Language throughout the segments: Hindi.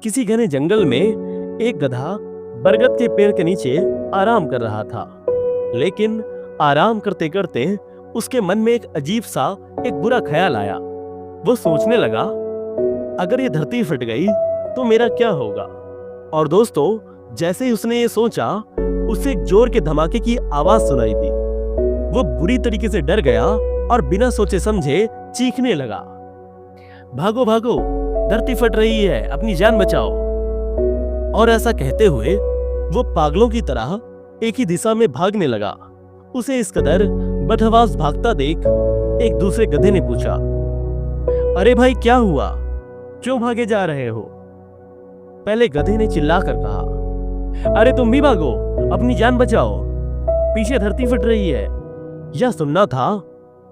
किसी घने जंगल में एक गधा बरगद के पेड़ के नीचे आराम कर रहा था। लेकिन आराम करते करते उसके मन में एक अजीब सा एक बुरा ख्याल आया। वो सोचने लगा, अगर ये धरती फट गई तो मेरा क्या होगा। और दोस्तों, जैसे ही उसने ये सोचा, उसे एक जोर के धमाके की आवाज सुनाई दी। वो बुरी तरीके से डर गया और बिना सोचे समझे चीखने लगा, भागो भागो, धरती फट रही है, अपनी जान बचाओ। और ऐसा कहते हुए वो पागलों की तरह एक ही दिशा में भागने लगा। उसे इस कदर बदहवास भागता देख एक दूसरे गधे ने पूछा, अरे भाई क्या हुआ, क्यों भागे जा रहे हो? पहले गधे ने चिल्लाकर कहा, अरे तुम भी भागो, अपनी जान बचाओ, पीछे धरती फट रही है। यह सुनना था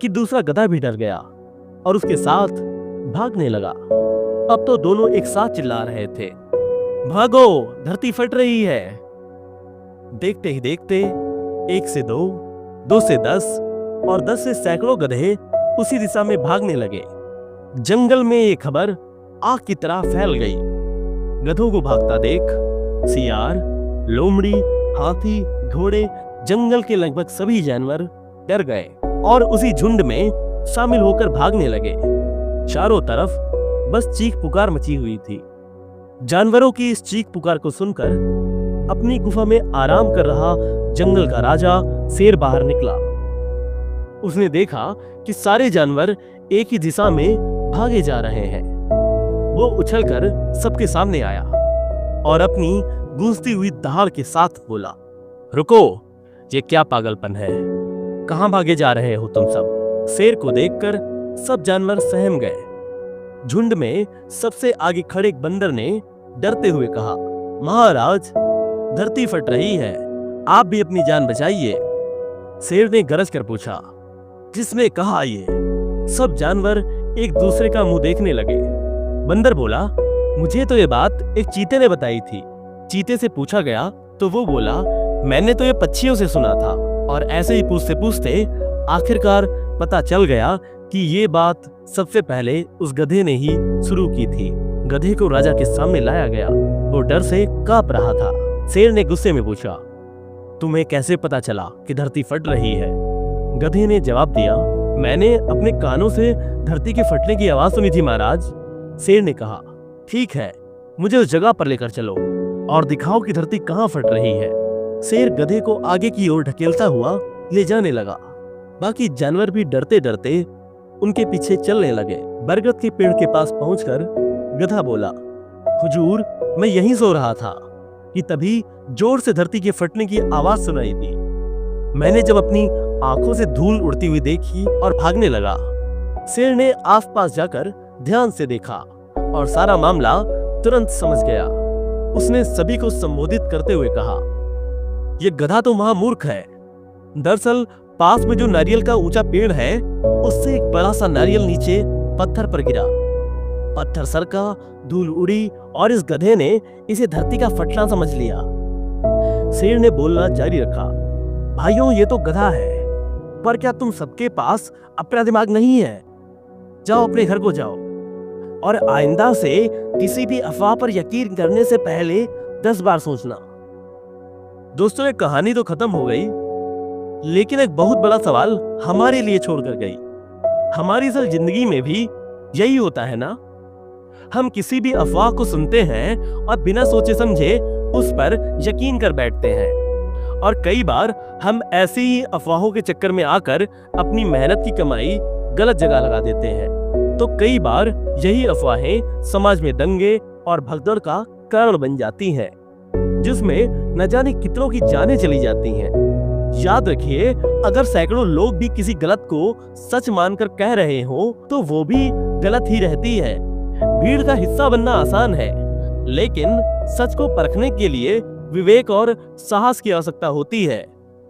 कि दूसरा गधा भी डर गया और उसके साथ भागने लगा। अब तो दोनों एक साथ चिल्ला रहे थे, भागो, धरती फट रही है। देखते ही देखते 1 से 2, 2 से 10 और 10 से सैकड़ों गधे उसी दिशा में भागने लगे। जंगल में ये खबर आग की तरह फैल गई। गधों को भागता देख सियार, लोमड़ी, हाथी, घोड़े, जंगल के लगभग सभी जानवर डर गए और उसी झुंड में शामिल होकर भागने लगे। चारों तरफ बस चीख पुकार मची हुई थी। जानवरों की इस चीख पुकार को सुनकर अपनी गुफा में आराम कर रहा जंगल का राजा शेर बाहर निकला। उसने देखा कि सारे जानवर एक ही दिशा में भागे जा रहे हैं। वो उछलकर सबके सामने आया और अपनी गूंजती हुई दहाड़ के साथ बोला, रुको, ये क्या पागलपन है, कहां भागे जा रहे हो तुम सब? शेर को देखकर सब जानवर सहम गए। झुंड में सबसे आगे खड़े एक बंदर ने डरते हुए कहा, महाराज, धरती फट रही है, आप भी अपनी जान बचाइए। शेर ने गरज कर पूछा, किसने कहा ये? सब जानवर एक दूसरे का मुंह देखने लगे। बंदर बोला, मुझे तो ये बात एक चीते ने बताई थी। चीते से पूछा गया तो वो बोला, मैंने तो ये पक्षियों से सुना था। और ऐसे ही पूछते पूछते आखिरकार पता चल गया कि ये बात सबसे पहले उस गधे ने ही शुरू की थी। गधे को राजा के सामने लाया गया। वो डर से कांप रहा था। शेर ने गुस्से में पूछा, तुम्हें कैसे पता चला कि धरती फट रही है? गधे ने जवाब दिया, मैंने अपने कानों से धरती के फटने की आवाज सुनी थी महाराज। शेर ने कहा, ठीक है, मुझे उस जगह पर लेकर चलो और दिखाओ कि धरती कहां फट रही है। शेर गधे को आगे की ओर ढकेलता हुआ ले जाने लगा। बाकी जानवर भी डरते डरते उनके पीछे चलने लगे। बरगद के पेड़ के पास पहुंचकर गधा बोला, हुजूर, मैं यहीं सो रहा था कि तभी जोर से धरती के फटने की आवाज सुनाई दी। मैंने जब अपनी आंखों से धूल उड़ती हुई देखी और भागने लगा। शेर ने आसपास जाकर ध्यान से देखा और सारा मामला तुरंत समझ गया। उसने सभी को संबोधित करते हुए कहा, यह गधा तो महामूर्ख है। दरअसल पास में जो नारियल का ऊंचा पेड़ है, उससे एक बड़ा सा नारियल नीचे पत्थर पर गिरा। पत्थर सरका, धूल उड़ी और इस गधे ने इसे धरती का फटना समझ लिया। शेर ने बोलना जारी रखा, भाइयों, ये तो गधा है, पर क्या तुम सबके पास अपना दिमाग नहीं है? जाओ, अपने घर को जाओ और आइंदा से किसी भी अफवाह पर यकीन करने से पहले 10 बार सोचना। दोस्तों, ये कहानी तो खत्म हो गई, लेकिन एक बहुत बड़ा सवाल हमारे लिए छोड़कर गई। हमारी असल जिंदगी में भी यही होता है ना? हम किसी भी अफवाह को सुनते हैं और बिना सोचे समझे उस पर यकीन कर बैठते हैं। और कई बार हम ऐसी ही अफवाहों के चक्कर में आकर अपनी मेहनत की कमाई गलत जगह लगा देते हैं। तो कई बार यही अफवाहें समाज में दंगे और भगदड़ का कारण बन जाती हैं, जिसमें न जाने कितनों की जानें चली जाती हैं। याद रखिए, अगर सैकड़ों लोग भी किसी गलत को सच मानकर कह रहे हो तो वो भी गलत ही रहती है। भीड़ का हिस्सा बनना आसान है, लेकिन सच को परखने के लिए विवेक और साहस की आवश्यकता होती है।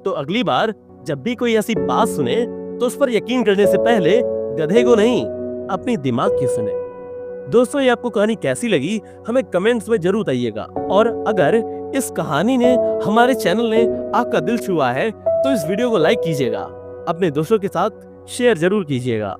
तो अगली बार जब भी कोई ऐसी बात सुने तो उस पर यकीन करने से पहले गधे को नहीं, अपनी दिमाग की सुने। दोस्तों, ये आपको कहानी कैसी लगी हमें कमेंट्स में जरूर बताइएगा। और अगर इस कहानी ने, हमारे चैनल ने आपका दिल छुआ है तो इस वीडियो को लाइक कीजिएगा, अपने दोस्तों के साथ शेयर जरूर कीजिएगा।